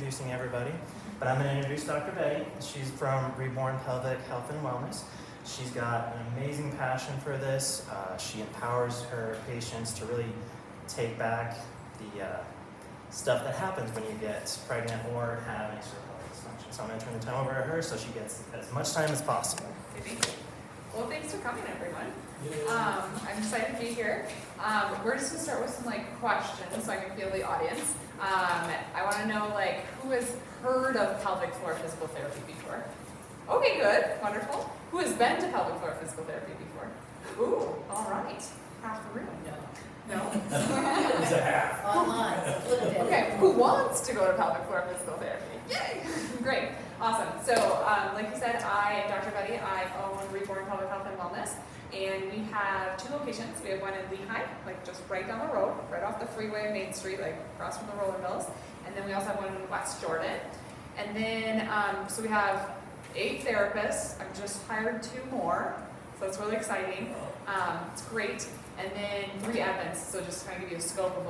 introducing everybody, but I'm going to introduce Dr. Betty. She's from Reborn Pelvic Health and Wellness. She's got an amazing passion for this. She empowers her patients to really take back the stuff that happens when you get pregnant or have any cervical dysfunction. So I'm going to turn the time over to her so she gets as much time as possible. Thank you. Well, thanks for coming, everyone. I'm excited to be here. We're just going to start with some questions so I can feel the audience. I want to know who has heard of pelvic floor physical therapy before? Okay, good, wonderful. Who has been to pelvic floor physical therapy before? Ooh, all right, half the room. No. It's a half. Online. Okay, who wants to go to pelvic floor physical therapy? Yay! Great, awesome. So, like you said, I am Dr. Betty. I own Reborn Pelvic Health and Wellness, and we have 2 locations. We have one in Lehigh, just right down the road, right off the freeway, Main Street, across from the roller mills, and then we also have one in West Jordan. And then, so we have 8 therapists. I've just hired 2 more, so it's really exciting. It's great. And then 3 admins, so just kind of give you a scope of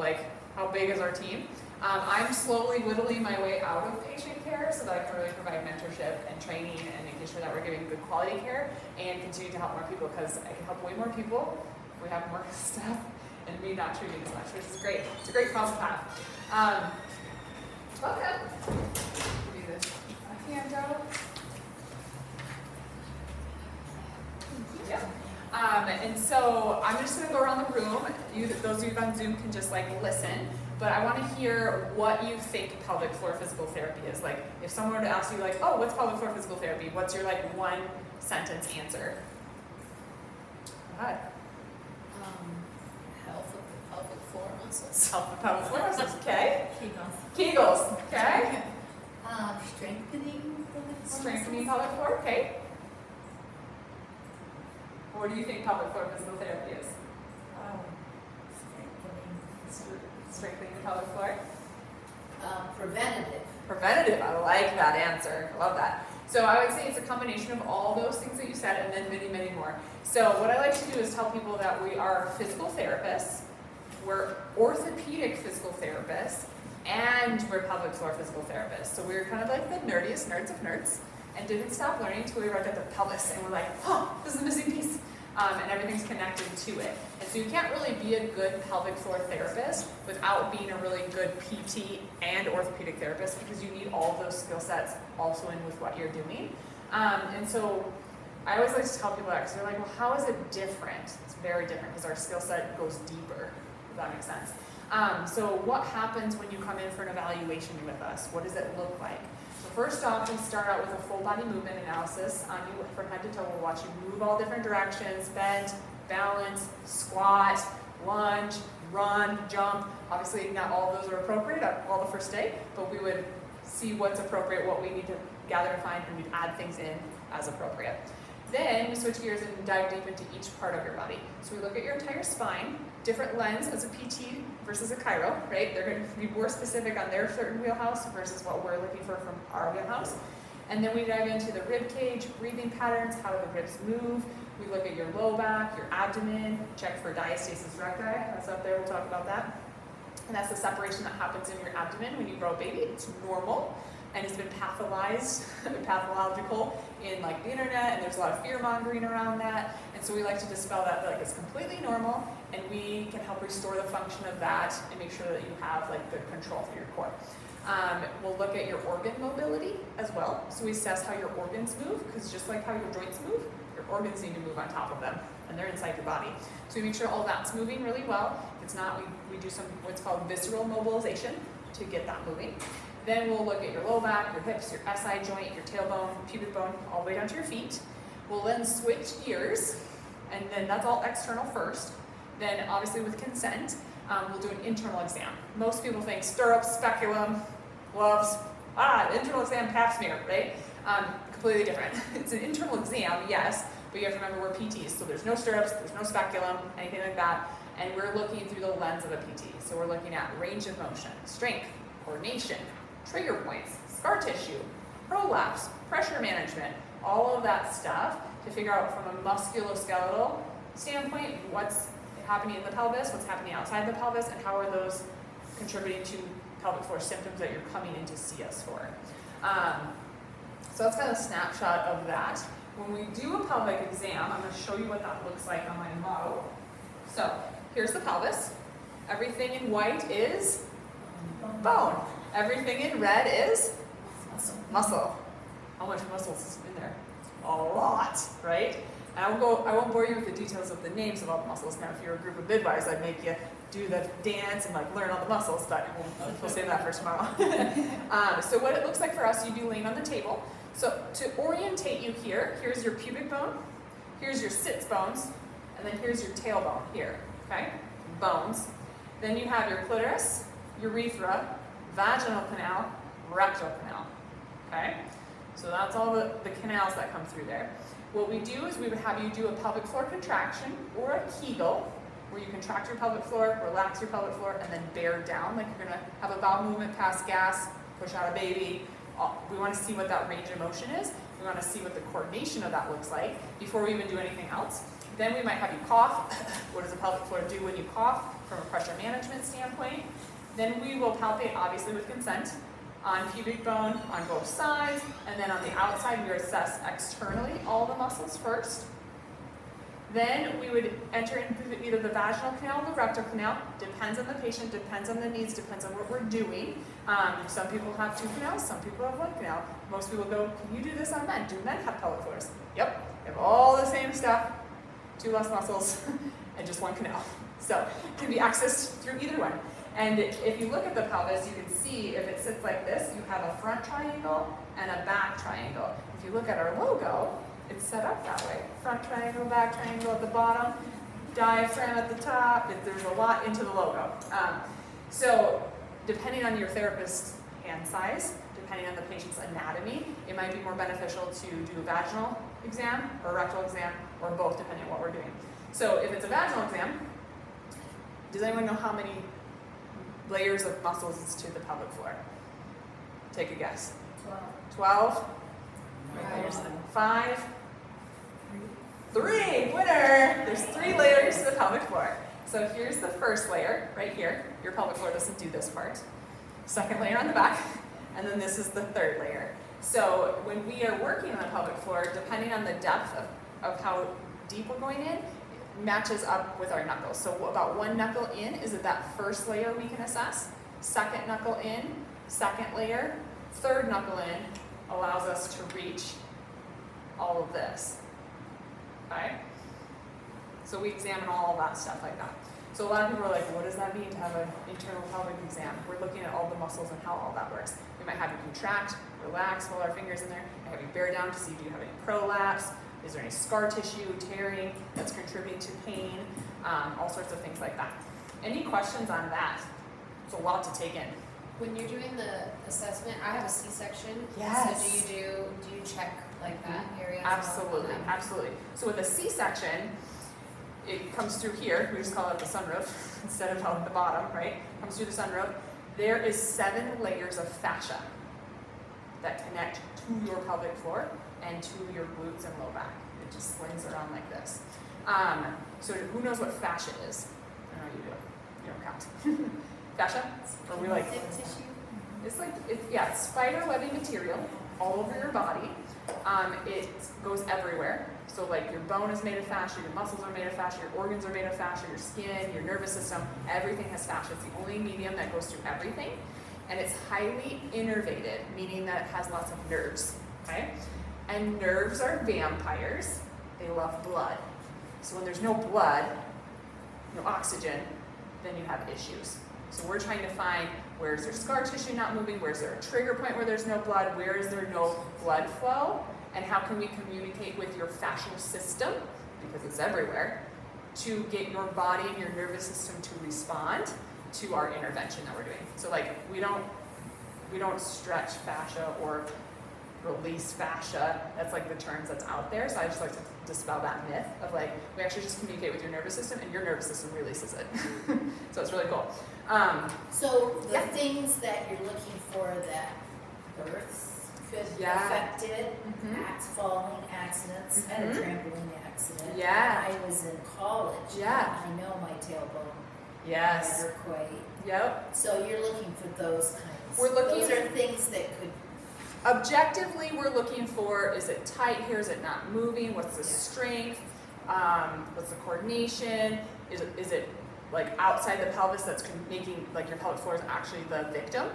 how big is our team. I'm slowly whittling my way out of patient care so that I can really provide mentorship and training and making sure that we're giving good quality care and continue to help more people, because I can help way more people if we have more staff and me not treating as much, which is great. It's a great problem to have. Okay. Give you this handout. Yep. And so I'm just going to go around the room. Those of you on Zoom can just listen, but I want to hear what you think pelvic floor physical therapy is. If someone were to ask you oh, what's pelvic floor physical therapy? What's your 1 sentence answer? Go ahead. Health of the pelvic floor muscles. Health of pelvic floor muscles. Okay. Kegels. Kegels. Okay. Strengthening pelvic floor Strengthening muscles. pelvic floor. Okay. What do you think pelvic floor physical therapy is? Strengthening the pelvic floor? Preventative. Preventative. I like that answer. I love that. So I would say it's a combination of all those things that you said and then many, many more. So what I like to do is tell people that we are physical therapists, we're orthopedic physical therapists, and we're pelvic floor physical therapists. So we're kind of the nerdiest nerds of nerds, and didn't stop learning until we arrived at the pelvis, and we're this is the missing piece. And everything's connected to it. And so you can't really be a good pelvic floor therapist without being a really good PT and orthopedic therapist, because you need all of those skill sets also in with what you're doing. And so I always like to tell people that, because they're well, how is it different? It's very different, because our skill set goes deeper, if that makes sense. So what happens when you come in for an evaluation with us? What does it look like? So first off, we start out with a full body movement analysis on you from head to toe. We'll watch you move all different directions, bend, balance, squat, lunge, run, jump. Obviously not all of those are appropriate at all the first day, but we would see what's appropriate, what we need to gather and find, and we'd add things in as appropriate. Then we switch gears and dive deep into each part of your body. So we look at your entire spine, different lens as a PT versus a chiro, right? They're going to be more specific on their certain wheelhouse versus what we're looking for from our wheelhouse. And then we dive into the rib cage, breathing patterns, how the ribs move. We look at your low back, your abdomen, check for diastasis recti. That's up there, we'll talk about that. And that's the separation that happens in your abdomen when you grow a baby. It's normal, and it's been pathological in the internet, and there's a lot of fear mongering around that. And so we like to dispel that, it's completely normal, and we can help restore the function of that and make sure that you have good control through your core. We'll look at your organ mobility as well. So we assess how your organs move, because just like how your joints move, your organs need to move on top of them, and they're inside your body. So we make sure all that's moving really well. If it's not, we do some what's called visceral mobilization to get that moving. Then we'll look at your low back, your hips, your SI joint, your tailbone, pubic bone, all the way down to your feet. We'll then switch gears, and then that's all external first. Then obviously with consent, we'll do an internal exam. Most people think stirrups, speculum, gloves, internal exam, pap smear, right? Completely different. It's an internal exam, yes, but you have to remember we're PTs, so there's no stirrups, there's no speculum, anything like that, and we're looking through the lens of a PT. So we're looking at range of motion, strength, coordination, trigger points, scar tissue, prolapse, pressure management, all of that stuff to figure out from a musculoskeletal standpoint what's happening in the pelvis, what's happening outside the pelvis, and how are those contributing to pelvic floor symptoms that you're coming in to see us for. So that's kind of a snapshot of that. When we do a pelvic exam, I'm going to show you what that looks like on my model. So here's the pelvis. Everything in white is bone. Everything in red is muscle. How much muscle is in there? A lot, right? And I won't bore you with the details of the names of all the muscles. Now, if you're a group of midwives, I'd make you do the dance and like learn all the muscles, but we'll save that for tomorrow. So what it looks like for us, you do laying on the table. So to orientate you here, here's your pubic bone, here's your sits bones, and then here's your tailbone here, okay? Bones. Then you have your clitoris, urethra, vaginal canal, rectal canal, okay? So that's all the canals that come through there. What we do is we would have you do a pelvic floor contraction or a Kegel, where you contract your pelvic floor, relax your pelvic floor, and then bear down, like you're gonna have a bowel movement, pass gas, push out a baby. We wanna see what that range of motion is. We wanna see what the coordination of that looks like before we even do anything else. Then we might have you cough. What does a pelvic floor do when you cough from a pressure management standpoint? Then we will palpate, obviously with consent, on pubic bone on both sides, and then on the outside we assess externally all the muscles first. Then we would enter into either the vaginal canal or the rectal canal. Depends on the patient, depends on the needs, depends on what we're doing. Some people have 2 canals, some people have 1 canal. Most people go, can you do this on men? Do men have pelvic floors? Yep, they have all the same stuff, 2 less muscles, and just 1 canal. So it can be accessed through either one. And if you look at the pelvis, you can see if it sits like this, you have a front triangle and a back triangle. If you look at our logo, it's set up that way. Front triangle, back triangle at the bottom, diaphragm at the top. There's a lot into the logo. So depending on your therapist's hand size, depending on the patient's anatomy, it might be more beneficial to do a vaginal exam or a rectal exam, or both, depending on what we're doing. So if it's a vaginal exam, does anyone know how many layers of muscles is to the pelvic floor? Take a guess. 12? 5? 3, winner! There's 3 layers to the pelvic floor. So here's the first layer, right here. Your pelvic floor doesn't do this part. Second layer on the back, and then this is the 3rd layer. So when we are working on the pelvic floor, depending on the depth of how deep we're going in, matches up with our knuckles. So about 1 knuckle in is that first layer we can assess. 2nd knuckle in, 2nd layer. 3rd knuckle in allows us to reach all of this. Okay? So we examine all of that stuff like that. So a lot of people are like, what does that mean to have an internal pelvic exam? We're looking at all the muscles and how all that works. We might have you contract, relax, hold our fingers in there, and have you bear down to see if you have any prolapse. Is there any scar tissue, tearing that's contributing to pain? All sorts of things like that. Any questions on that? It's a lot to take in. When you're doing the assessment, I have a C-section. Yes. So do you check like that area? Absolutely, absolutely. So with a C-section, it comes through here. We just call it the sunroof instead of out the bottom, right? Comes through the sunroof. There is 7 layers of fascia that connect to your pelvic floor and to your glutes and low back. It just slings around like this. So who knows what fascia is? I know you do. You don't count. Fascia? Or we like? Tissue. It's like, it's spider webbing material all over your body. It goes everywhere. So like your bone is made of fascia, your muscles are made of fascia, your organs are made of fascia, your skin, your nervous system, everything has fascia. It's the only medium that goes through everything. And it's highly innervated, meaning that it has lots of nerves, okay? And nerves are vampires. They love blood. So when there's no blood, no oxygen, then you have issues. So we're trying to find where is there scar tissue not moving, where is there a trigger point where there's no blood, where is there no blood flow, and how can we communicate with your fascial system, because it's everywhere, to get your body and your nervous system to respond to our intervention that we're doing. So like we don't stretch fascia or release fascia. That's like the terms that's out there. So I just like to dispel that myth of like, we actually just communicate with your nervous system and your nervous system releases it. So it's really cool. So the Yeah. things that you're looking for that births could affect it, falling accidents, I had a trampoline accident. Yeah. I was in college. Yeah. I know my tailbone Yes. waterquay. Yep. So you're looking for those kinds. We're looking Those are things that could, Objectively, we're looking for, is it tight here? Is it not moving? What's the Yeah. strength? What's the coordination? Is it like outside the pelvis that's making, like your pelvic floor is actually the victim?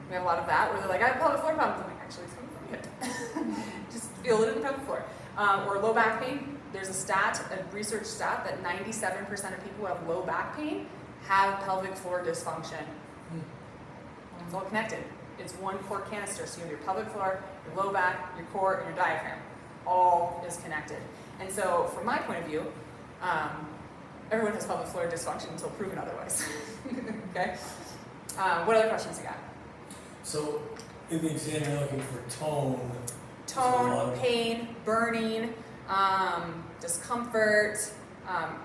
We have a lot of that where they're like, I have pelvic floor problems. I'm like, actually, it's coming from your hip. Just feel it in the pelvic floor. Or low back pain. There's a research stat that 97% of people who have low back pain have pelvic floor dysfunction. It's all connected. It's one core canister. So you have your pelvic floor, your low back, your core, and your diaphragm. All is connected. And so from my point of view, everyone has pelvic floor dysfunction until proven otherwise. Okay? What other questions you got? So, in the exam, you're looking for tone. Tone, pain, burning, discomfort.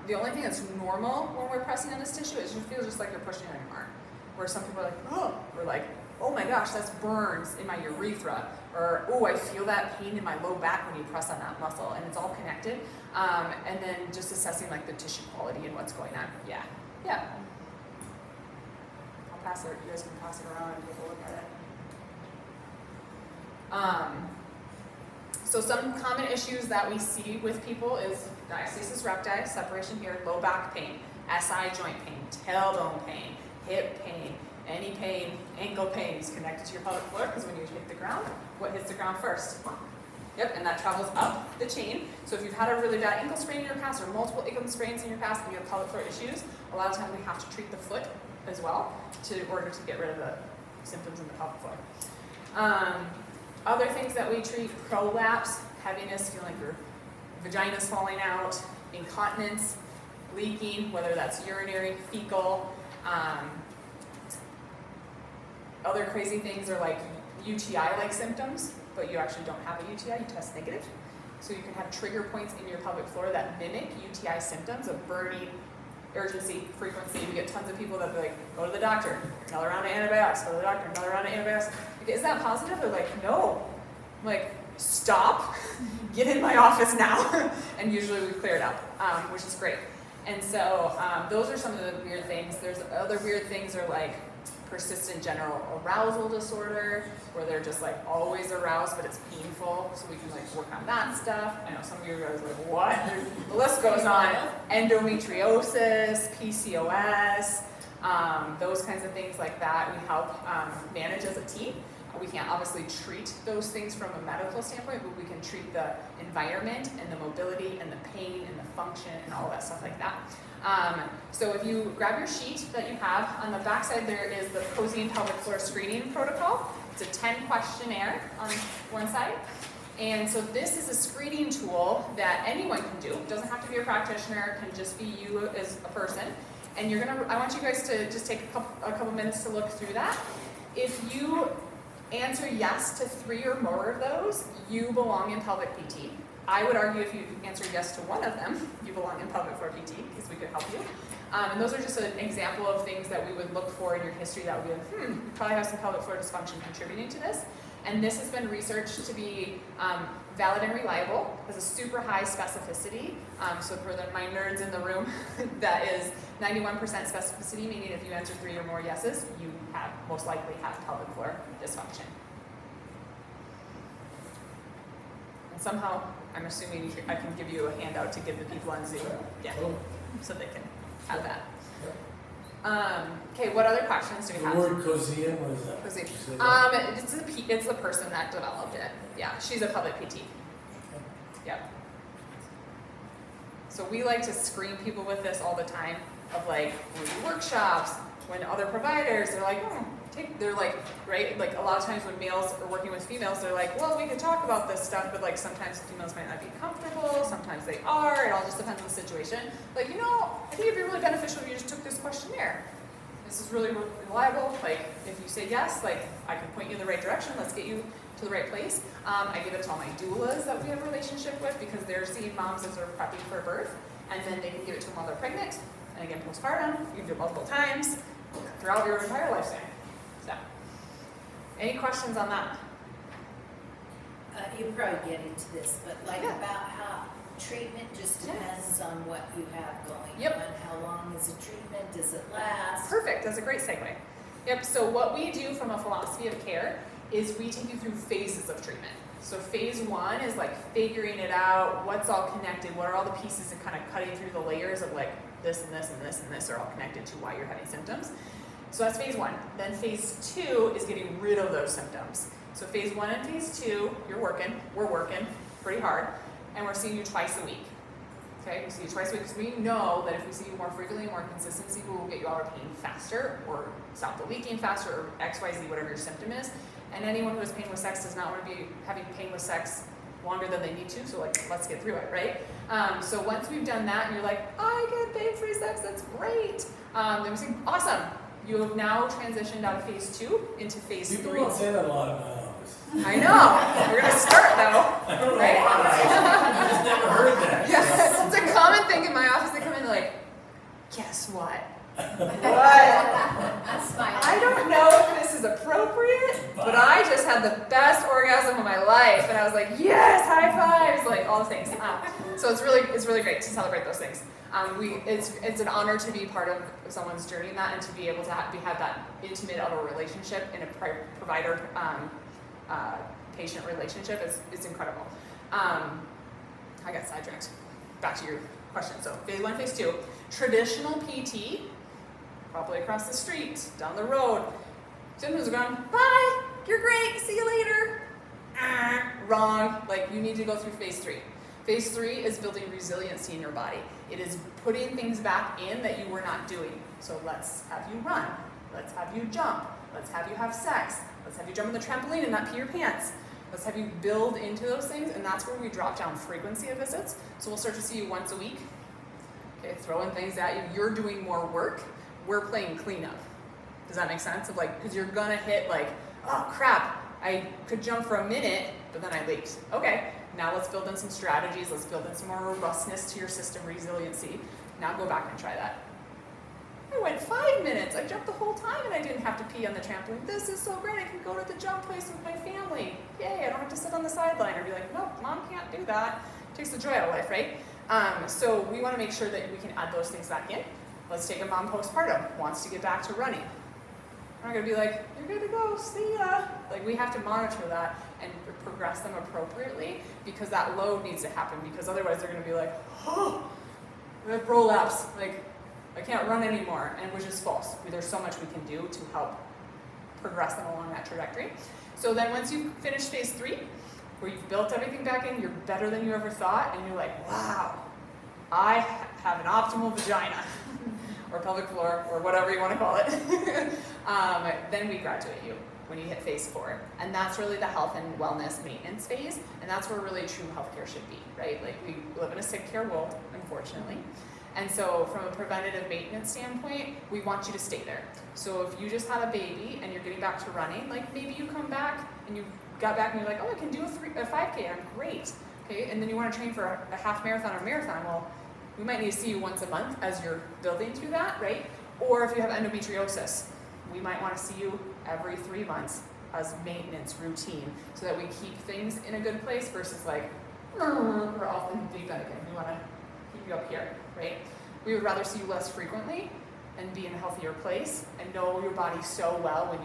The only thing that's normal when we're pressing on this tissue is you feel just like you're pushing on your arm. Where some people are like, oh, we're like, oh my gosh, that's burns in my urethra. Or, oh, I feel that pain in my low back when you press on that muscle. And it's all connected. And then just assessing like the tissue quality and what's going on. Yeah. Yeah. I'll pass it, you guys can pass it around and take a look at it. So some common issues that we see with people is diastasis recti, separation here, low back pain, SI joint pain, tailbone pain, hip pain, any pain, ankle pain is connected to your pelvic floor because when you hit the ground, what hits the ground first? Yep, and that travels up the chain. So if you've had a really bad ankle sprain in your past or multiple ankle sprains in your past and you have pelvic floor issues, a lot of times we have to treat the foot as well in order to get rid of the symptoms in the pelvic floor. Other things that we treat, prolapse, heaviness, feeling like your vagina's falling out, incontinence, leaking, whether that's urinary, fecal. Other crazy things are like UTI-like symptoms, but you actually don't have a UTI, you test negative. So you can have trigger points in your pelvic floor that mimic UTI symptoms of burning, urgency, frequency. We get tons of people that be like, go to the doctor, another round of antibiotics, go to the doctor, another round of antibiotics. Like, is that positive? They're like, no. I'm like, stop, get in my office now. And usually we clear it up, which is great. And so those are some of the weird things. There's other weird things are like persistent general arousal disorder, where they're just like always aroused, but it's painful. So we can like work on that stuff. I know some of you guys are like, what? The list goes on. Endometriosis, PCOS, those kinds of things like that. We help manage as a team. We can't obviously treat those things from a medical standpoint, but we can treat the environment and the mobility and the pain and the function and all that stuff like that. So if you grab your sheet that you have, on the back side there is the Cozy and Pelvic Floor Screening Protocol. It's a 10 questionnaire on one side. And so this is a screening tool that anyone can do. It doesn't have to be a practitioner, it can just be you as a person. And I want you guys to just take a couple minutes to look through that. If you answer yes to 3 or more of those, you belong in pelvic PT. I would argue if you answer yes to one of them, you belong in pelvic floor PT because we could help you. And those are just an example of things that we would look for in your history that would be like, you probably have some pelvic floor dysfunction contributing to this. And this has been researched to be valid and reliable, has a super high specificity. So for my nerds in the room, that is 91% specificity, meaning if you answer 3 or more yeses, you most likely have pelvic floor dysfunction. And somehow, I'm assuming I can give you a handout to give the people on Zoom, yeah, so they can have that. Okay, what other questions do we have? The word Cozian, what is that? Cozy. It's the person that developed it. Yeah, she's a pelvic PT. Yep. So we like to screen people with this all the time, of like, when we do workshops, when other providers, they're like, they're like, right? Like a lot of times when males are working with females, they're like, well, we could talk about this stuff, but like sometimes the females might not be comfortable, sometimes they are, it all just depends on the situation. Like, I think it'd be really beneficial if you just took this questionnaire. This is really reliable. Like, if you say yes, like, I can point you in the right direction, let's get you to the right place. I give it to all my doulas that we have a relationship with because they're seeing moms as they're prepping for birth, and then they can give it to them while they're pregnant, and again, postpartum, you can do it multiple times throughout your entire lifespan. So, any questions on that? you probably get into this, but like about treatment just Yes. depends on what you have going Yep. on. How long is the treatment? Does it last? Perfect, that's a great segue. Yep, so what we do from a philosophy of care is we take you through phases of treatment. So phase 1 is like figuring it out, what's all connected, what are all the pieces, and kind of cutting through the layers of like this and this and this and this are all connected to why you're having symptoms. So that's phase 1. Then phase 2 is getting rid of those symptoms. So phase 1 and phase 2, we're working pretty hard, and we're seeing you twice a week. Okay, we see you twice a week because we know that if we see you more frequently and more consistency, we will get you out of pain faster or stop the leaking faster or XYZ, whatever your symptom is. And anyone who has pain with sex does not want to be having pain with sex longer than they need to, so like, let's get through it, right? So once we've done that and you're like, I get pain-free sex, that's great. Then we say, awesome. You have now transitioned out of phase 2 into phase 3. People don't say that a lot in my office. I know. We're going to start though. I don't know Right? why. I just never heard that. Yes, it's a common thing in my office. They come in like, guess what? What? That's fine. I don't know if this is appropriate, but I just had the best orgasm of my life, and I was like, yes, high fives, like all the things. So it's really great to celebrate those things. It's an honor to be part of someone's journey in that, and to be able to have that intimate of a relationship in a provider patient relationship is incredible. I got sidetracked. Back to your question. So phase 1, phase 2, traditional PT, probably across the street, down the road. Symptoms are gone. Bye. You're great. See you later. Wrong. Like, you need to go through phase 3. Phase 3 is building resiliency in your body. It is putting things back in that you were not doing. So let's have you run. Let's have you jump. Let's have you have sex. Let's have you jump on the trampoline and not pee your pants. Let's have you build into those things, and that's where we drop down frequency of visits. So we'll start to see you once a week. Okay, throwing things at you. You're doing more work. We're playing cleanup. Does that make sense? Of like, because you're gonna hit like, oh crap, I could jump for a minute, but then I leaked. Okay, now let's build in some strategies. Let's build in some more robustness to your system, resiliency. Now go back and try that. I went 5 minutes. I jumped the whole time and I didn't have to pee on the trampoline. This is so great. I can go to the jump place with my family. Yay, I don't have to sit on the sideline or be like, nope, mom can't do that. It takes the joy out of life, right? So we want to make sure that we can add those things back in. Let's take a mom postpartum, wants to get back to running. We're not going to be like, you're good to go, see ya. Like, we have to monitor that and progress them appropriately, because that load needs to happen, because otherwise they're going to be like, oh, we have prolapse. Like, I can't run anymore, and which is false. There's so much we can do to help progress them along that trajectory. So then once you finish phase 3, where you've built everything back in, you're better than you ever thought, and you're like, wow, I have an optimal vagina, or pelvic floor, or whatever you want to call it. Then we graduate you when you hit phase 4. And that's really the health and wellness maintenance phase, and that's where really true healthcare should be, right? Like, we live in a sick care world, unfortunately. And so from a preventative maintenance standpoint, we want you to stay there. So if you just had a baby and you're getting back to running, like, maybe you come back and you got back and you're like, oh, I can do a 5K, I'm great. Okay, and then you want to train for a half marathon or marathon. Well, we might need to see you once a month as you're building through that, right? Or if you have endometriosis, we might want to see you every 3 months as maintenance routine, so that we keep things in a good place versus like, we're off in the deep end again. We want to keep you up here, right? We would rather see you less frequently and be in a healthier place and know your body so well when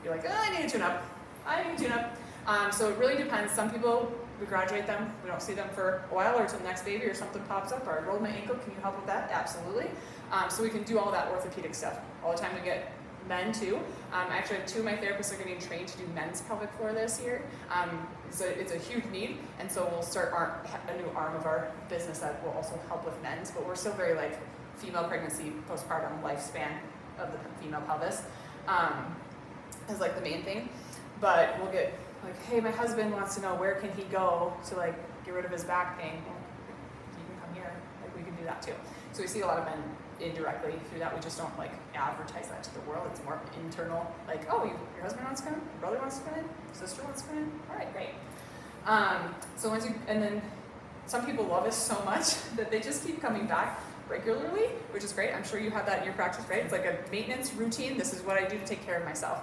you're like, oh, I need a tune-up. I need a tune-up. So it really depends. Some people, we graduate them, we don't see them for a while, or until the next baby or something pops up, or I rolled my ankle, can you help with that? Absolutely. So we can do all that orthopedic stuff. All the time we get men too. Actually, 2 of my therapists are getting trained to do men's pelvic floor this year. So it's a huge need, and so we'll start a new arm of our business that will also help with men's, but we're still very like female pregnancy, postpartum lifespan of the female pelvis is like the main thing. But we'll get like, hey, my husband wants to know where can he go to like get rid of his back pain. Well, you can come here. Like, we can do that too. So we see a lot of men indirectly through that. We just don't like advertise that to the world. It's more internal, like, oh, your husband wants to come in, your brother wants to come in, sister wants to come in. All right, great. So once you, and then some people love us so much that they just keep coming back regularly, which is great. I'm sure you have that in your practice, right? It's like a maintenance routine. This is what I do to take care of myself.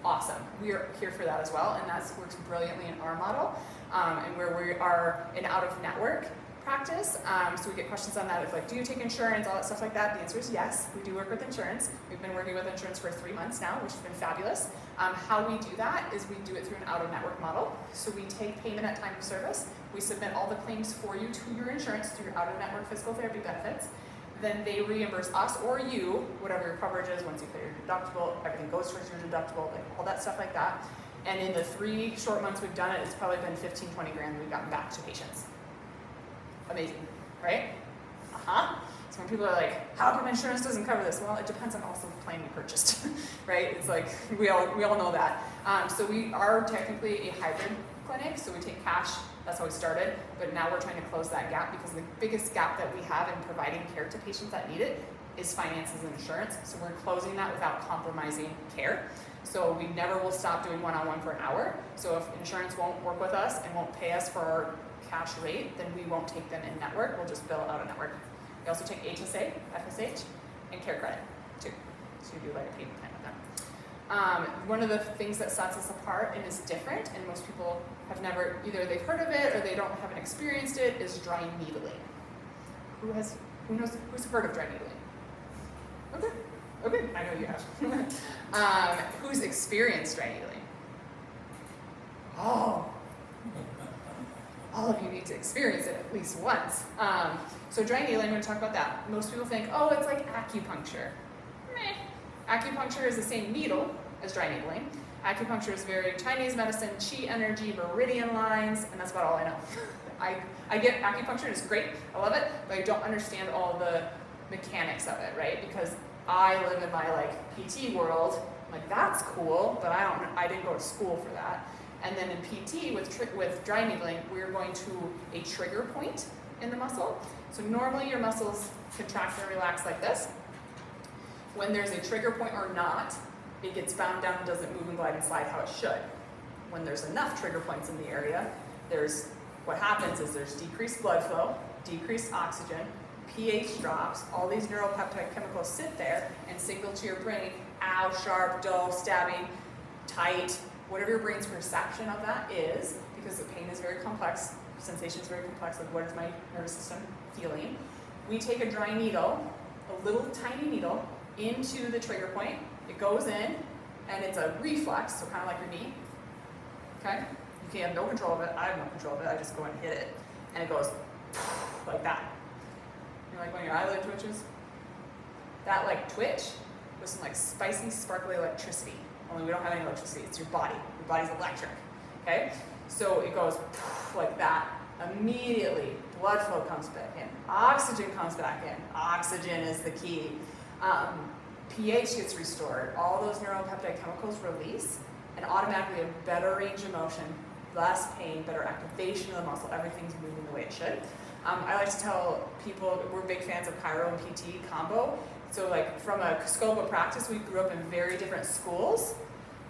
Awesome. We are here for that as well, and that works brilliantly in our model. And where we are an out-of-network practice. So we get questions on that of like, do you take insurance, all that stuff like that. The answer is yes, we do work with insurance. We've been working with insurance for 3 months now, which has been fabulous. How we do that is we do it through an out-of-network model. So we take payment at time of service. We submit all the claims for you to your insurance through your out-of-network physical therapy benefits. Then they reimburse us or you, whatever your coverage is, once you pay your deductible, everything goes towards your deductible, like all that stuff like that. And in the 3 short months we've done it, it's probably been 15, 20 grand we've gotten back to patients. Amazing, right? So when people are like, how come insurance doesn't cover this? Well, it depends on also the plan you purchased, right? It's like, we all know that. So we are technically a hybrid clinic, so we take cash, that's how we started, but now we're trying to close that gap because the biggest gap that we have in providing care to patients that need it is finances and insurance. So we're closing that without compromising care. So we never will stop doing one-on-one for an hour. So if insurance won't work with us and won't pay us for our cash rate, then we won't take them in network, we'll just bill out of network. We also take HSA, FSH, and care credit too. So you do like a payment plan with them. One of the things that sets us apart and is different, and most people have never, either they've heard of it or they haven't experienced it, is dry needling. Who's heard of dry needling? Okay, I know you have. Who's experienced dry needling? Oh, all of you need to experience it at least once. So dry needling, I'm going to talk about that. Most people think, oh, it's like acupuncture. Meh. Acupuncture is the same needle as dry needling. Acupuncture is very Chinese medicine, chi energy, meridian lines, and that's about all I know. I get acupuncture and it's great, I love it, but I don't understand all the mechanics of it, right? Because I live in my like PT world, I'm like that's cool, but I didn't go to school for that. And then in PT with dry needling, we're going to a trigger point in the muscle. So normally your muscles contract and relax like this. When there's a trigger point or not, it gets bound down and doesn't move and glide and slide how it should. When there's enough trigger points in the area, what happens is there's decreased blood flow, decreased oxygen, pH drops, all these neuropeptide chemicals sit there and signal to your brain, ow, sharp, dull, stabbing, tight, whatever your brain's perception of that is, because the pain is very complex, sensation is very complex, like what is my nervous system feeling? We take a dry needle, a little tiny needle, into the trigger point. It goes in, and it's a reflex, so kind of like your knee, okay? You have no control of it, I have no control of it, I just go and hit it, and it goes like that. You know, like when your eyelid twitches? That like twitch with some like spicy, sparkly electricity. Only we don't have any electricity, it's your body. Your body's electric, okay? So it goes like that. Immediately, blood flow comes back in. Oxygen comes back in. Oxygen is the key. pH gets restored. All those neuropeptide chemicals release, and automatically a better range of motion, less pain, better activation of the muscle. Everything's moving the way it should. I like to tell people we're big fans of chiro and PT combo. So like from a scope of practice, we grew up in very different schools,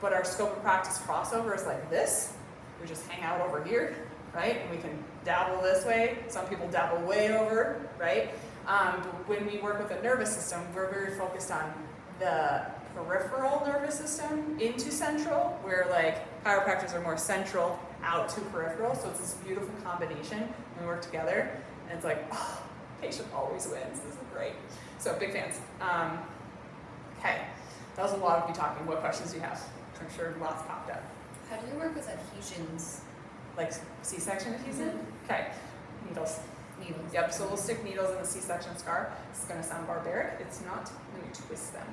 but our scope of practice crossover is like this. We just hang out over here, right? And we can dabble this way. Some people dabble way over, right? But when we work with the nervous system, we're very focused on the peripheral nervous system into central, where like chiropractors are more central out to peripheral. So it's this beautiful combination when we work together. And it's like, oh, patient always wins. This is great. So big fans. Okay, that was a lot of me talking. What questions do you have? I'm sure lots popped up. How do you work with adhesions? Like C-section adhesion? Okay, needles. Needles. Yep, so we'll stick needles in the C-section scar. This is gonna sound barbaric. It's not when you twist them.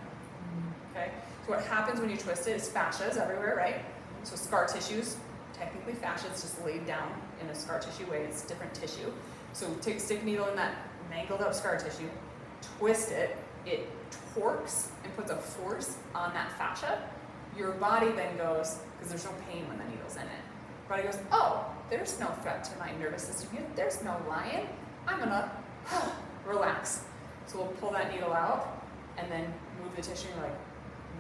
Okay, so what happens when you twist it is fascia is everywhere, right? So scar tissues, technically fascia, it's just laid down in a scar tissue way. It's different tissue. So stick needle in that mangled up scar tissue, twist it, it torques and puts a force on that fascia. Your body then goes, because there's no pain when the needle's in it. Your body goes, oh, there's no threat to my nervous system here. There's no lion. I'm gonna relax. So we'll pull that needle out and then move the tissue. And you're like,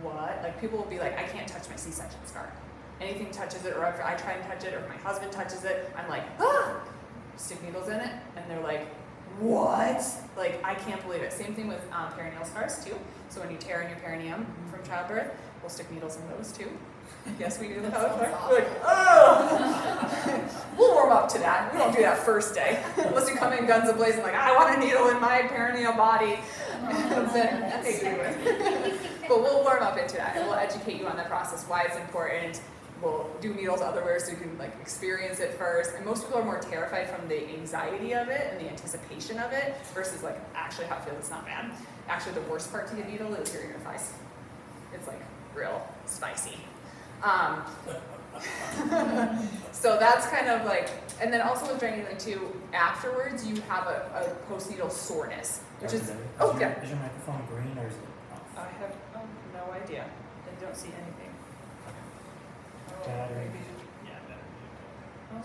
what? Like people will be like, I can't touch my C-section scar. Anything touches it, or if I try and touch it, or if my husband touches it, I'm like, ah! Stick needles in it, and they're like, what? Like, I can't believe it. Same thing with perineal scars too. So when you tear in your perineum from childbirth, we'll stick needles in those too. Yes, we do the pelvic floor. We're like, oh! We'll warm up up to that. We don't do that first day. Unless you come in guns a-blazing like, I want a needle in my perineal body. Then I think we would. But we'll warm up into that, and we'll educate you on the process, why it's important. We'll do needles otherwhere so you can like experience it first. And most people are more terrified from the anxiety of it and the anticipation of it versus like actually how it feels. It's not bad. Actually, the worst part to get needle is your inner thighs. It's like real spicy. So that's kind of like, and then also with dry needling too, afterwards you have a postnatal soreness, which is, oh yeah. Is your microphone green or is it off? I have no idea. I don't see anything. Battery. Maybe. Yeah, battery. Oh,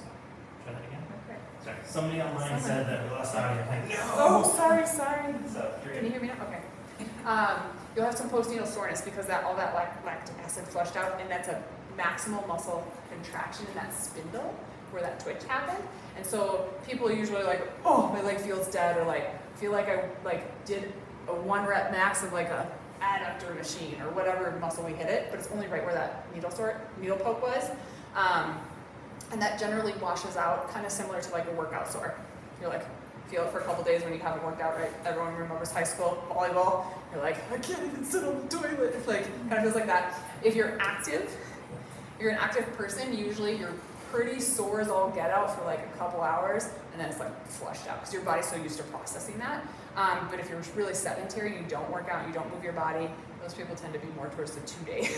Try that again. okay. Sorry. Somebody online said that we lost audio. I'm like, no! Oh, sorry. So, you're Can you good. hear me now? Okay. You'll have some postnatal soreness because all that lactic acid flushed out, and that's a maximal muscle contraction in that spindle where that twitch happened. And so people are usually like, oh, my leg feels dead, or like feel like I like did a 1 rep max of like a adductor machine or whatever muscle we hit it, but it's only right where that needle poke was. And that generally washes out, kind of similar to like a workout sore. You're like, feel it for a couple days when you haven't worked out, right? Everyone remembers high school volleyball. You're like, I can't even sit on the toilet. It's like, kind of feels like that. If you're an active person, usually you're pretty sore as all get out for like a couple hours, and then it's like flushed out because your body's so used to processing that. But if you're really sedentary, you don't work out, you don't move your body, those people tend to be more towards the 2-day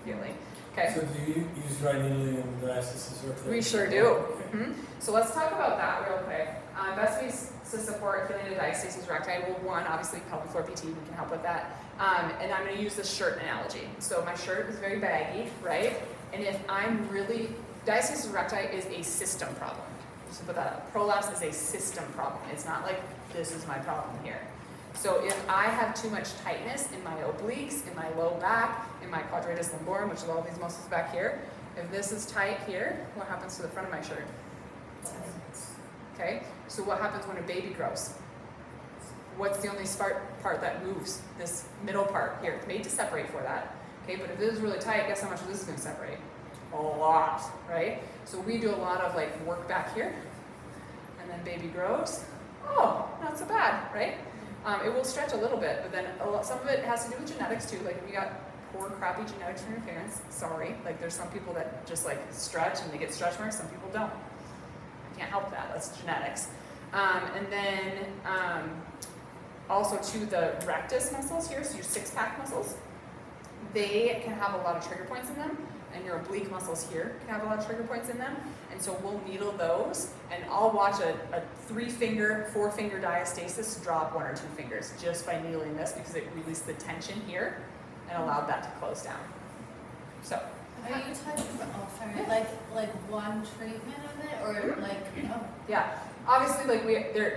feeling. Okay. So do you use dry needling and diastasis recti? We sure do. Okay. Mm-hmm. So let's talk about that real quick. Best ways to support healing of diastasis recti. Well, one, obviously, pelvic floor PT, we can help with that. And I'm going to use the shirt analogy. So my shirt is very baggy, right? And if I'm really, diastasis recti is a system problem. Just to put that up. Prolapse is a system problem. It's not like this is my problem here. So if I have too much tightness in my obliques, in my low back, in my quadratus lumborum, which is all these muscles back here, if this is tight here, what happens to the front of my shirt? Okay, so what happens when a baby grows? What's the only part that moves? This middle part here. It's made to separate for that. Okay, but if this is really tight, guess how much this is going to separate? A lot, right? So we do a lot of like work back here, and then baby grows. Oh, not so bad, right? It will stretch a little bit, but then some of it has to do with genetics too. Like if you got poor, crappy genetics from your parents, sorry. Like there's some people that just like stretch and they get stretch marks, some people don't. I can't help that, that's genetics. And then also too, the rectus muscles here, so your 6-pack muscles, they can have a lot of trigger points in them, and your oblique muscles here can have a lot of trigger points in them. And so we'll needle those, and I'll watch a 3-finger, 4-finger diastasis drop 1 or 2 fingers just by needling this because it released the tension here and allowed that to close down. So. Are you talking about like one treatment of it, or like Yeah, obviously, like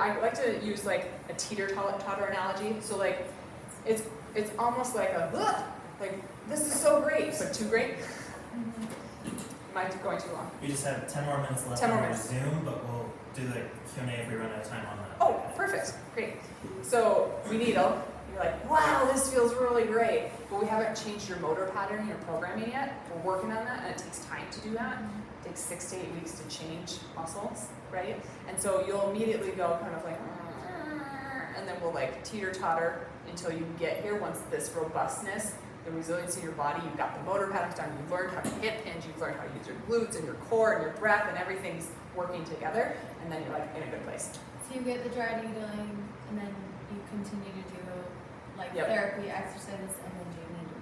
I like to use like a teeter-totter analogy. So like, it's almost like like this is so great, but too great. Am I going too long? We just have 10 more minutes left 10 more on our minutes. Zoom, but we'll do the Q&A if we run out of time on that. Oh, perfect, great. So we needle. You're like, wow, this feels really great, but we haven't changed your motor pattern, your programming yet. We're working on that, and it takes time to do that. It takes 6 to 8 weeks to change muscles, right? And so you'll immediately go kind of like, and then we'll like teeter-totter until you get here. Once this robustness, the resiliency in your body, you've got the motor patterns down, you've learned how to hip hinge, you've learned how to use your glutes and your core and your breath, and everything's working together, and then you're like in a good place. So you get the dry needling, and then you continue to do like Yep. therapy, exercise, and then do you need to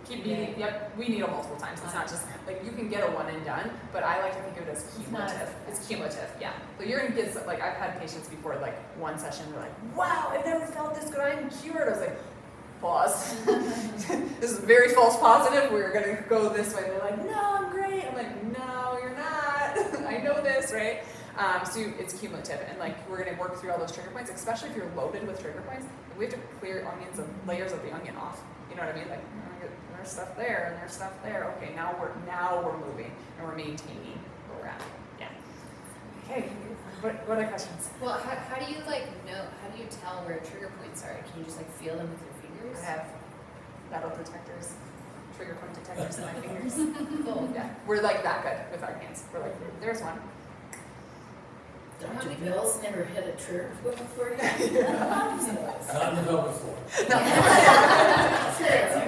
Keep needling, yep, we needle multiple times. It's not just, like, you can get a one and done, but I like to think of it as cumulative. It's cumulative, yeah. So you're gonna get, like, I've had patients before, like, one session, they're like, wow, I've never felt this good, I'm cured. I was like, pause. This is very false positive, we're gonna go this way. They're like, no, I'm great. I'm like, no, you're not. I know this, right? So it's cumulative, and like we're gonna work through all those trigger points, especially if you're loaded with trigger points. We have to clear layers of the onion off. You know what I mean? Like there's stuff there and there's stuff there. Okay, now we're moving and we're maintaining where we're at. Yeah. Okay. What are questions? Well, how do you like know? How do you tell where trigger points are? Can you just like feel them with your fingers? I have metal detectors, trigger point detectors in my fingers. Cool. Yeah, we're like that good with our hands. We're like, there's one. Dr. Bill's never hit a trigger point before you. Not in the pelvic floor.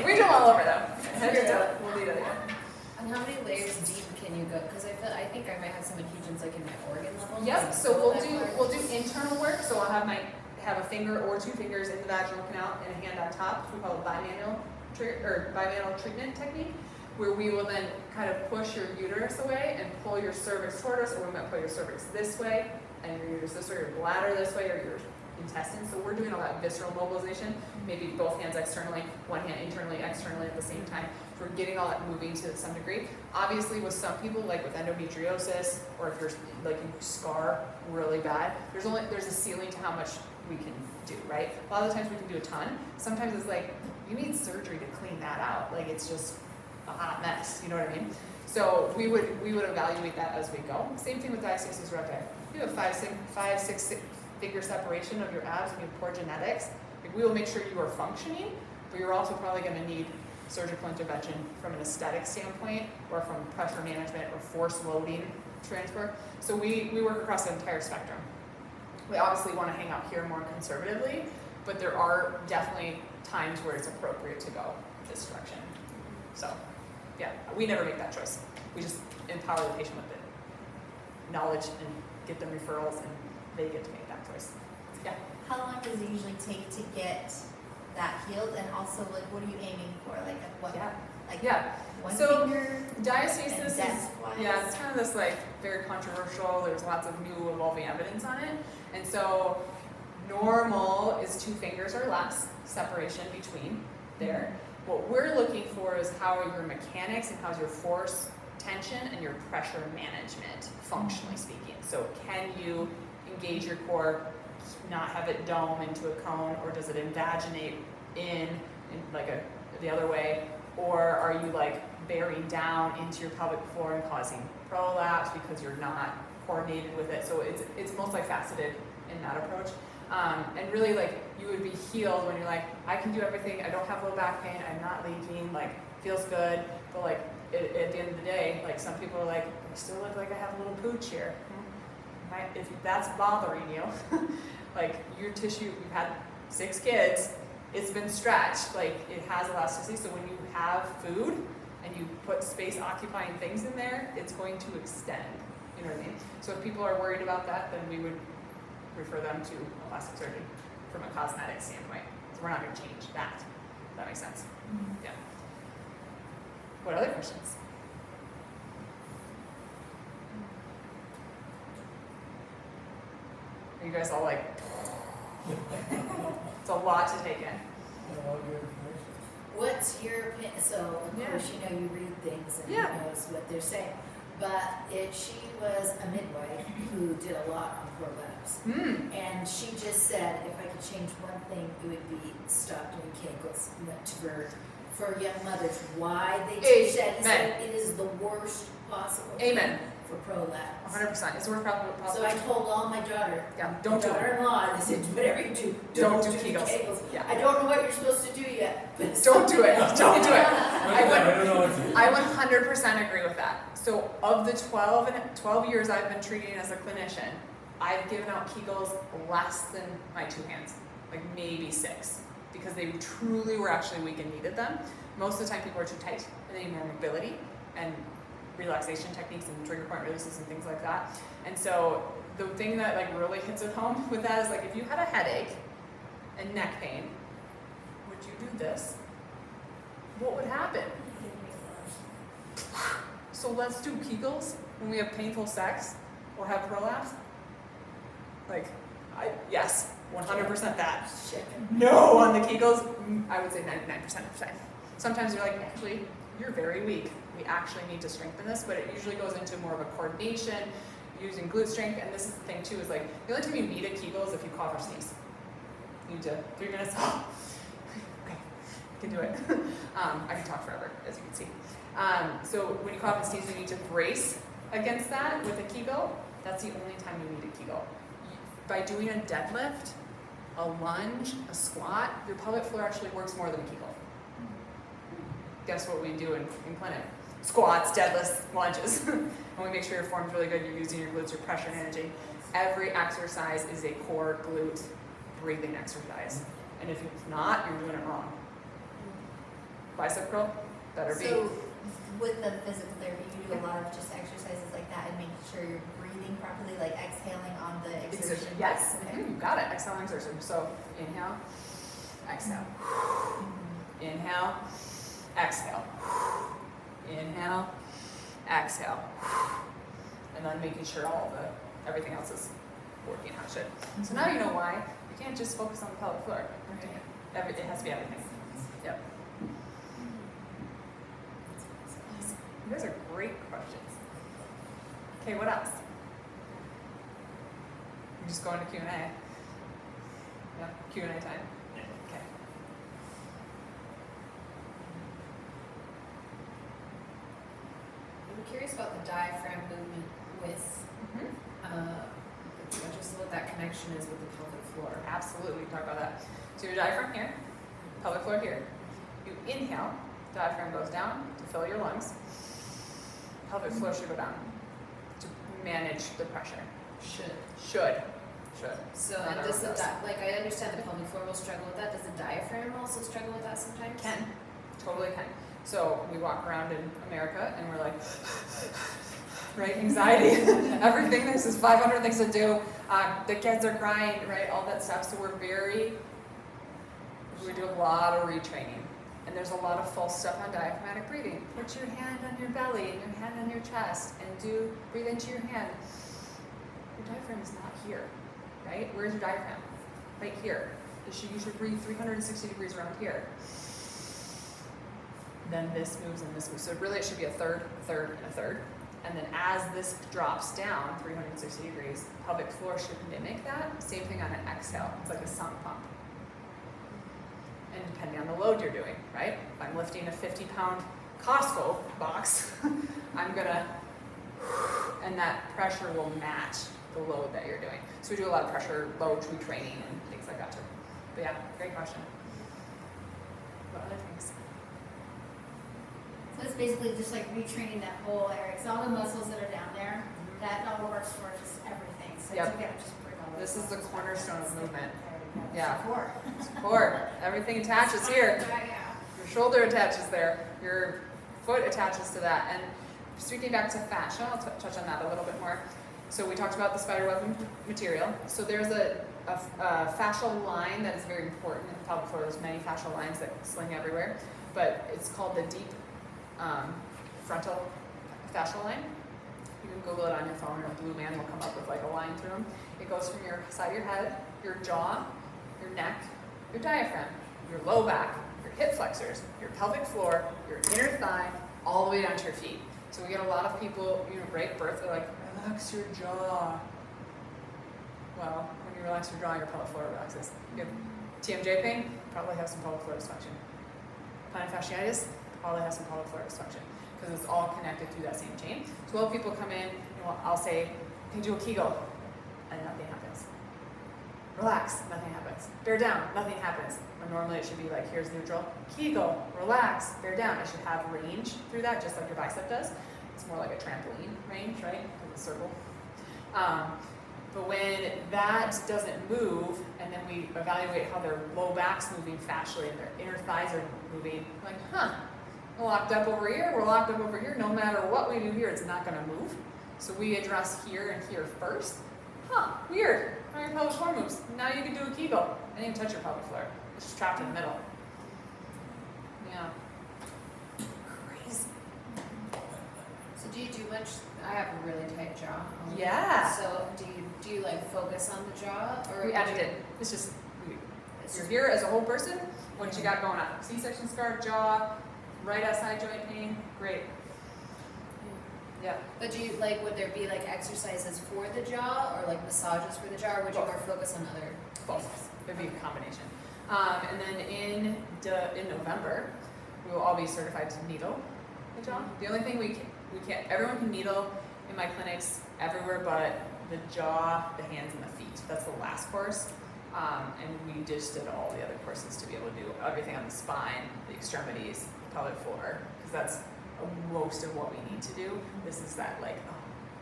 We do them all over though. Head to toe, we'll lead it again. And how many layers deep can you go? Because I think I might have some adhesions like in my organ level. Yep, so we'll do internal work, so I'll have a finger or 2 fingers in the vaginal canal and a hand on top, we call it bimanual treatment technique, where we will then kind of push your uterus away and pull your cervix toward us, or we might pull your cervix this way, and your uterus this way, your bladder this way, or your intestines. So we're doing all that visceral mobilization, maybe both hands externally, one hand internally, externally at the same time. So we're getting all that moving to some degree. Obviously with some people, like with endometriosis, or if you're like you scar really bad, there's a ceiling to how much we can do, right? A lot of the times we can do a ton. Sometimes it's like, you need surgery to clean that out. Like it's just a hot mess, you know what I mean? So we would evaluate that as we go. Same thing with diastasis recti. You have 5-6 figure separation of your abs and you have poor genetics. Like we will make sure you are functioning, but you're also probably going to need surgical intervention from an aesthetic standpoint, or from pressure management or force loading transfer. So we work across the entire spectrum. We obviously want to hang out here more conservatively, but there are definitely times where it's appropriate to go this direction. So, yeah, we never make that choice. We just empower the patient with the knowledge and get them referrals, and they get to make that choice. Yeah. How long does it usually take to get that healed? And also, like, what are you aiming for? Like, at what? Yeah. Like, Yeah. one So, finger? Diastasis and is, depth-wise? yeah, it's kind of this like very controversial. There's lots of new evolving evidence on it. And so normal is 2 fingers or less separation between there. What we're looking for is how are your mechanics and how's your force, tension, and your pressure management, functionally speaking. So can you engage your core, not have it dome into a cone, or does it invaginate in like the other way? Or are you like bearing down into your pelvic floor and causing prolapse because you're not coordinated with it? So it's multifaceted in that approach. And really, like, you would be healed when you're like, I can do everything, I don't have low back pain, I'm not leaking, like, feels good. But like, at the end of the day, like, some people are like, I still look like I have a little pooch here. If that's bothering you, like, your tissue, you've had 6 kids, it's been stretched, like, it has elasticity. So when you have food and you put space occupying things in there, it's going to extend, you know what I mean? So if people are worried about that, then we would refer them to plastic surgery from a cosmetic standpoint. So we're not going to change that. If that makes sense. Yeah. What other questions? Are you guys all like, it's a lot to take in. A lot of good information. What's your opinion? So, of Yeah. course, you know, you read things and Yeah. who knows what they're saying. But she was a midwife who did a lot on prolapse. And she just said, if I could change one thing, it would be stop doing Kegels for young mothers. Why they teach that? He said it is the worst possible Amen. thing for prolapse. 100%. It's worth probably. So I told all my Yeah, don't do it. daughter-in-law, I said, whatever you do, Don't don't do do the Kegels. Kegels. Yeah. I don't know what you're supposed to do yet, but Don't do it. Don't do it. I don't know what to do. I 100% agree with that. So of the 12 years I've been treating as a clinician, I've given out Kegels less than my 2 hands, like maybe 6, because they truly were actually weak and needed them. Most of the time people are too tight and they need more mobility and relaxation techniques and trigger point releases and things like that. And so the thing that like really hits it home with that is like, if you had a headache and neck pain, would you do this? What would happen? So let's do Kegels when we have painful sex or have prolapse? Like, yes, 100% that. No on the Kegels, I would say 99% of the time. Sometimes you're like, actually, you're very weak. We actually need to strengthen this, but it usually goes into more of a coordination, using glute strength, and this is the thing too, is like, the only time you need a Kegel is if you cough or sneeze. You need to, 3 minutes, okay, I can do it. I can talk forever, as you can see. So when you cough and sneeze, you need to brace against that with a Kegel. That's the only time you need a Kegel. By doing a deadlift, a lunge, a squat, your pelvic floor actually works more than a Kegel. Guess what we do in clinic? squats, deadlifts, lunges. And we make sure your form's really good, you're using your glutes, your pressure and energy. Every exercise is a core glute breathing exercise. And if it's not, you're doing it wrong. Bicep curl, better be. So with the physical therapy, you do a lot of just exercises like that and making sure you're breathing properly, like exhaling on the exertion. Yes, Okay. you got it. Exhale and exertion. So inhale, exhale. Inhale, exhale. Inhale, exhale. And then making sure everything else is working how it should. So now you know why you can't just focus on the pelvic floor. It has to be everything. Yep. Those are great questions. Okay, what else? We're just going to Q&A. Yeah, Q&A time. Okay. I'm curious about the diaphragm movement with, just what that connection is with the pelvic floor. Absolutely, we can talk about that. So your diaphragm here, pelvic floor here. You inhale, diaphragm goes down to fill your lungs. Pelvic floor should go down to manage the pressure. Should. Should. So, Not and does the, everyone does. I understand the pelvic floor will struggle with that. Does the diaphragm also struggle with that sometimes? Can. Totally can. So we walk around in America and we're like, right, anxiety, everything, there's just 500 things to do. The kids are crying, right, all that stuff. So we do a lot of retraining. And there's a lot of false stuff on diaphragmatic breathing. Put your hand on your belly and your hand on your chest and breathe into your hand. Your diaphragm is not here, right? Where's your diaphragm? Right here. You should breathe 360 degrees around here. Then this moves and this moves. So really it should be a third, and a third. And then as this drops down 360 degrees, pelvic floor should mimic that. Same thing on an exhale. It's like a sump pump. And depending on the load you're doing, right? If I'm lifting a 50-pound Costco box, I'm gonna, and that pressure will match the load that you're doing. So we do a lot of pressure load retraining and things like that too. But yeah, great question. What other things? So it's basically just like retraining that whole area. So all the muscles that are down there, that all works for just everything. So Yep. you gotta just bring all those This is the muscles cornerstone back. of movement. There we go. Yeah. Support. Support. Everything attaches here. Yeah. Your shoulder attaches there. Your foot attaches to that. And speaking back to fascia, I'll touch on that a little bit more. So we talked about the spiderweb material. So there's a fascial line that is very important in the pelvic floor. There's many fascial lines that sling everywhere, but it's called the deep frontal fascial line. You can Google it on your phone, or a blue man will come up with like a line through them. It goes from your side of your head, your jaw, your neck, your diaphragm, your low back, your hip flexors, your pelvic floor, your inner thigh, all the way down to your feet. So we get a lot of people, right, birth, they're like, relax your jaw. Well, when you relax your jaw, your pelvic floor relaxes. You have TMJ pain, probably have some pelvic floor dysfunction. Plantar fasciitis, probably have some pelvic floor dysfunction, because it's all connected through that same chain. So while people come in, I'll say, okay, do a Kegel, and nothing happens. Relax, nothing happens. Bear down, nothing happens. When normally it should be like, here's neutral, Kegel, relax, bear down. It should have range through that, just like your bicep does. It's more like a trampoline range, right? Because it's a circle. But when that doesn't move, and then we evaluate how their low back's moving fascially and their inner thighs are moving, like, we're locked up over here, we're locked up over here. No matter what we do here, it's not going to move. So we address here and here first. Weird. How your pelvic floor moves. Now you can do a Kegel. I didn't even touch your pelvic floor. It's just trapped in the middle. Yeah. Crazy. So do you do much? I have a really tight jaw. Yeah. So do you like focus on the jaw, or We do added you- it. It's just, it's you're just- here as a whole person. What you got going on? C-section scar, jaw, right outside joint pain. Great. Yeah. But do you would there be like exercises for the jaw, or like massages for the jaw, or would you Both. more focus on other? Both. It'd be a combination. And then in November, we will all be certified to needle the jaw. The only thing we can't, everyone can needle in my clinics everywhere but the jaw, the hands, and the feet. That's the last course. And we just did all the other courses to be able to do everything on the spine, the extremities, the pelvic floor, because that's most of what we need to do. This is that like, oh,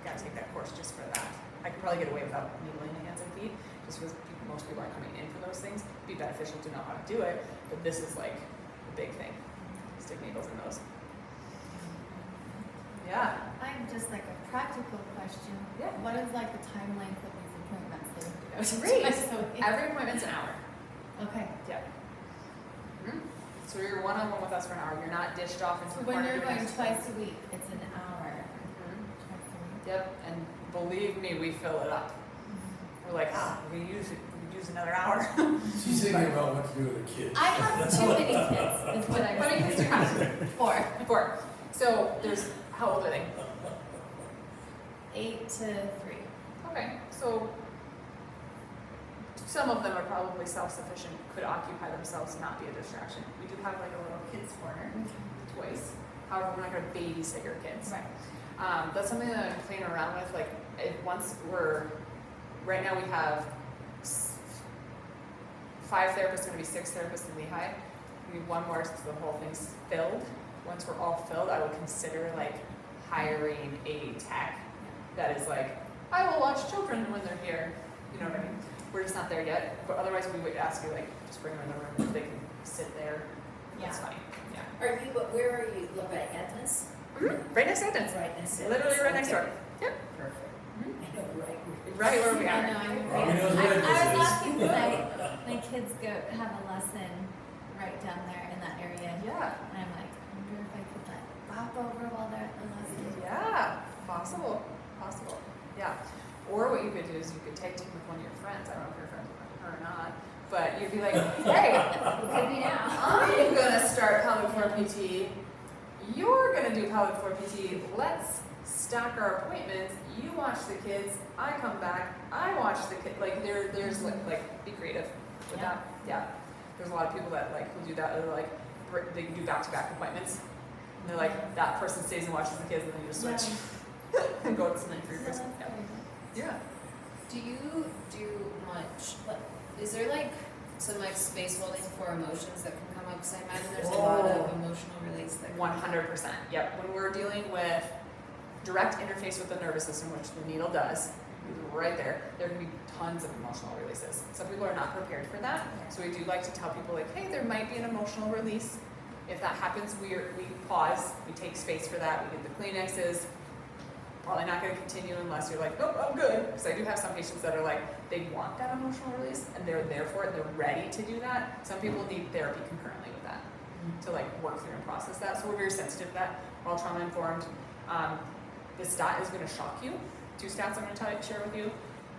gotta take that course just for that. I could probably get away without needling the hands and feet, just because most people aren't coming in for those things. It'd be beneficial to know how to do it, but this is like the big thing. Stick needles in those. Yeah. I'm just like a practical question. Yeah. What is like the time length of these appointments that we have to go to? Great. So, Every appointment's an hour. okay. Yeah. So you're one-on-one with us for an hour. You're not dished off into So the when corner you're doing going exercise. twice a week, it's an hour. Mhm. Twice a week. Yep, and believe me, we fill it up. We're like, we use another hour. She's thinking about what to do with the kids. I have too many kids, is what I'm How many kids do you have? saying. 4. 4. So there's, how old are they? 8 to 3. Okay, so some of them are probably self-sufficient, could occupy themselves, not be a distraction. We do have like a little kids corner, toys. However, we're not gonna babysit your kids. Right. That's something that I'm playing around with. Like, right now we have 5 therapists, gonna be 6 therapists in Lehigh. We need 1 more, so the whole thing's filled. Once we're all filled, I would consider like hiring a tech that is like, I will watch children when they're here. You know what I mean? We're just not there yet, but otherwise we would ask you like, just bring them in the room, if they can sit there. That's fine, yeah. Where are you, look at Edna's? Right next to Edna's. Right next to Literally right next door. Okay. Yep. Perfect. I know, right. Right where we I are. know, I'm Bobby knows I where was this is. asking because my kids have a lesson right down there in that area. Yeah. And I'm like, I wonder if I could like pop over while they're at the lesson. Yeah, possible. Yeah. Or what you could do is you could take with one of your friends. I don't know if you're friends with her or not, but you'd be like, hey, Could be now. I'm gonna start pelvic floor PT. You're gonna do pelvic floor PT. Let's stack our appointments. You watch the kids. I come back. I watch the kid. Like there's like be creative with Yeah. that. Yeah. There's a lot of people that like who do that. They're like they do back-to-back appointments. And they're like that person stays and watches the kids, and then you just switch and go to something for your person. Yeah. Yeah. Do you do much, is there like some like space holding for emotions that can come up? Because I imagine there's a lot of emotional release that 100%. Yep. When we're dealing with direct interface with the nervous system, which the needle does, right there can be tons of emotional releases. Some people are not prepared for that. So we do like to tell people like, hey, there might be an emotional release. If that happens, we pause, we take space for that, we get the Kleenexes. Probably not going to continue unless you're like, nope, I'm good. Because I do have some patients that are like, they want that emotional release and they're there for it, they're ready to do that. Some people need therapy concurrently with that to like work through and process that. So we're very sensitive to that. We're all trauma informed. The stat is going to shock you. 2 stats I'm going to share with you.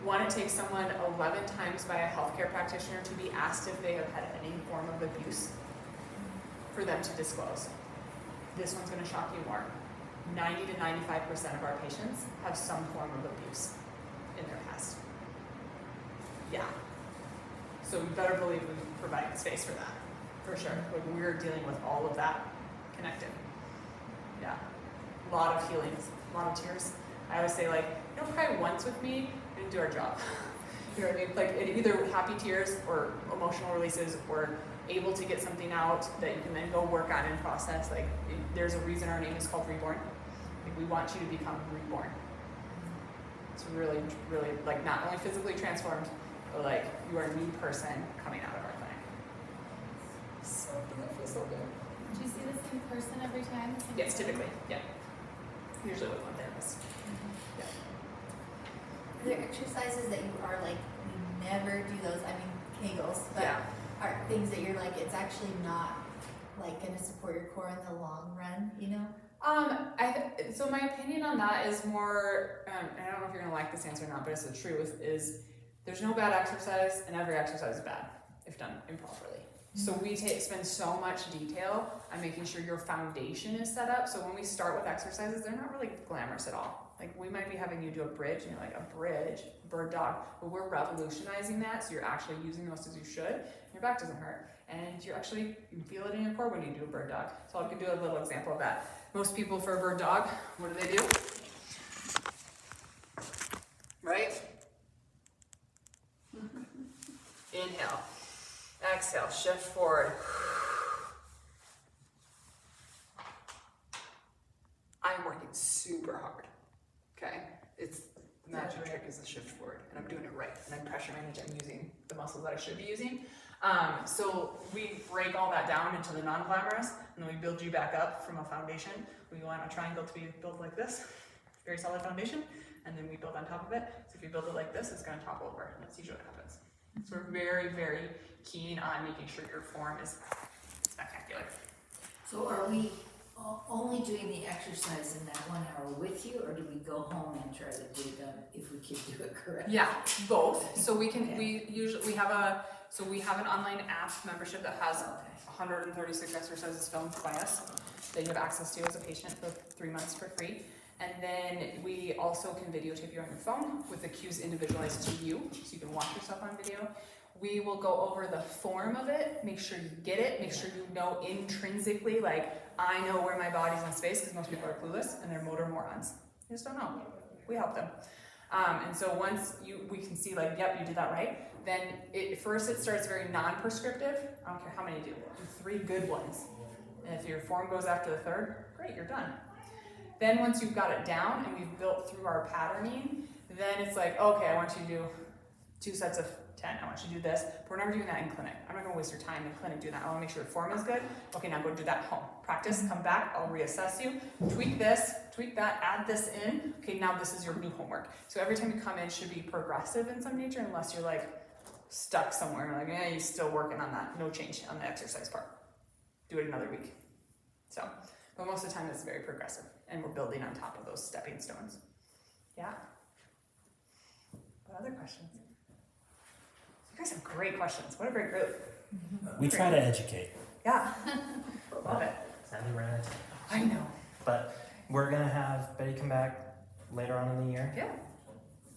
1, it takes someone 11 times by a healthcare practitioner to be asked if they have had any form of abuse for them to disclose. This one's going to shock you more. 90 to 95% of our patients have some form of abuse in their past. Yeah. So we better believe we provide space for that, for sure. Like we're dealing with all of that connected. Yeah. A lot of healings, a lot of tears. I always say like, you don't cry once with me, we didn't do our job. You know what I mean? Like it either happy tears or emotional releases or able to get something out that you can then go work on and process. Like there's a reason our name is called Reborn. Like we want you to become reborn. It's really, really like not only physically transformed, but like you are a new person coming out of our clinic. So good, it feels so good. Do you see the same person every time? Yes, typically, yeah. Usually with one therapist. Yeah. Are there exercises that you are like, you never do those? I mean, Kegels, but Yeah. are things that you're like, it's actually not like going to support your core in the long run, you know? So my opinion on that is more, and I don't know if you're gonna like this answer or not, but it's the truth, is there's no bad exercise and every exercise is bad if done improperly. So we spend so much detail on making sure your foundation is set up. So when we start with exercises, they're not really glamorous at all. Like we might be having you do a bridge and you're like, a bridge, bird dog, but we're revolutionizing that. So you're actually using those as you should. Your back doesn't hurt. And you feel it in your core when you do a bird dog. So I can do a little example of that. Most people for a bird dog, what do? Right? Inhale. Exhale, shift forward. actual trick is the shift forward, and I'm doing it right, and I'm pressure managing, I'm using the muscles that I should be using. So we break all that down into the non-glamorous, and then we build you back up from a foundation. We want a triangle to be built like this, very solid foundation, and then we build on top of it. So if you build it like this, it's gonna topple over, and that's usually what happens. So we're very, very keen on making sure your form is spectacular. So are we only doing the exercise in that 1 hour with you, or do we go home and try to do them if we can do it correctly? Yeah, both. So we can, Okay. we have an online app membership that has 136 exercises filmed by us that you have access to as a patient for 3 months for free. And then we also can videotape you on your phone with the cues individualized to you, so you can watch yourself on video. We will go over the form of it, make sure you get it, make sure you know intrinsically, like, I know where my body's in space, because most people are clueless and they're motor morons. They just don't know. We help them. And so once we can see, like, yep, you did that right, then first it starts very non-prescriptive. I don't care how many you do 3 good ones. And if your form goes after the 3rd, great, you're done. Then once you've got it down and we've built through our patterning, then it's like, okay, I want you to do 2 sets of 10, I want you to do this, but we're never doing that in clinic. I'm not gonna waste your time in clinic doing that. I wanna make sure your form is good. Okay, now go do that at home. Practice, come back, I'll reassess you, tweak this, tweak that, add this in. Okay, now this is your new homework. So every time you come in should be progressive in some nature, unless you're like stuck somewhere and like, you're still working on that. No change on the exercise part. Do it another week. So, but most of the time it's very progressive and we're building on top of those stepping stones. Yeah? What other questions? You guys have great questions. What a great group. We try to educate. Yeah. Love it. Sadly, we're out of time. I know. But we're gonna have Betty come back later on in the year, Yeah.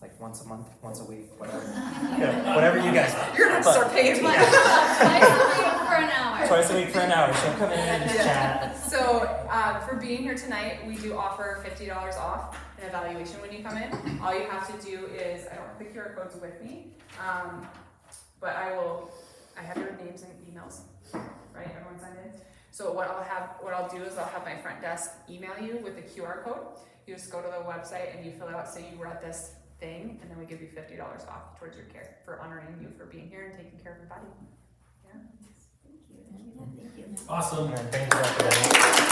like once a month, once a week, whatever. Whatever you guys want. You're gonna But- start paying me. Twice a week for an hour. Twice a week for an hour. She'll come in and just chat. So for being here tonight, we do offer $50 off an evaluation when you come in. All you have to do is, I don't have the QR codes with me, but I have your names and emails, right? Everyone signed in? So what I'll do is I'll have my front desk email you with the QR code. You just go to the website and you fill out, say you were at this thing, and then we give you $50 off towards your care for honoring you for being here and taking care of your body. Yeah. Thank you. Awesome. And thank you, Dr. Betty.